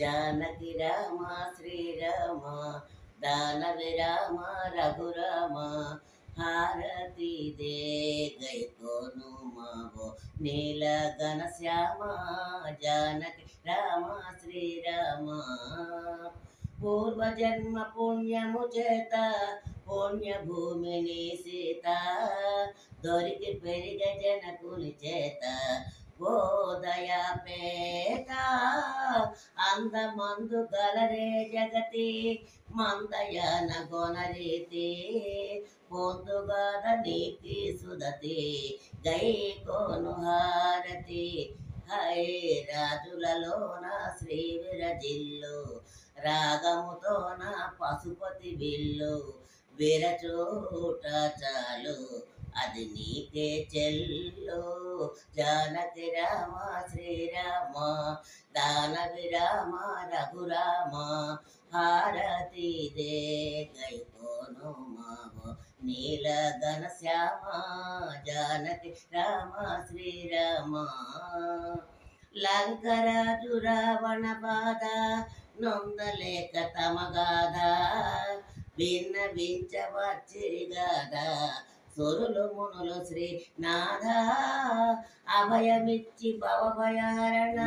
జానకి రామ శ్రీరామ దానవి రామ రఘురామ హారతి they గైకోను Mao నీల ఘన శ్యామ జానకి రామ శ్రీరామ పూర్వజన్మ పుణ్యము చేత పుణ్యభూమిని సీత దొరికి పెరిగ జనకుని చేత ఓదయపేట అందమందు గలరే జగతి మందయన గొనరీతి పొందుగాద నీతి సుదతి గై కోను హారతి హై రాజులలోన శ్రీ విరజిల్లు రాగముతోన పశుపతి విల్లు విరచోట చాలు అది నీకే చెల్లు జానకి రామ శ్రీరామ దానవి రామ రఘురామ హారతి దే గైకోను మావో నీల ఘన శ్యామ జానకి రామ శ్రీరామ లంకరాజు రావణ బాధ నొందలేక తమగాధ భిన్న వించవచ్చిరిగాధ సురులు మునులు శ్రీనాథ అభయమిచ్చి భవభయహరణ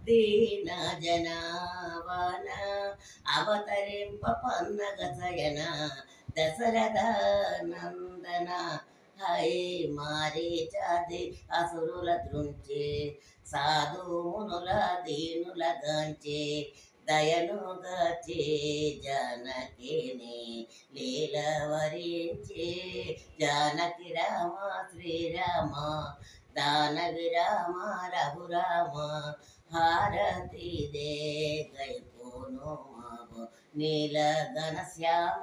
దీన జనావన అవతరింప పన్నగ సయన దశరథ నందన హై మారీచాది అసురుల దృంచే సాధు మునుల దీనుల గాంచే దయను గచే జానకిని లీల వరించే జానకి రామ శ్రీరామ దానవి రామ రఘురామ హారతి దే గైకోను మావో నీల ఘన శ్యామ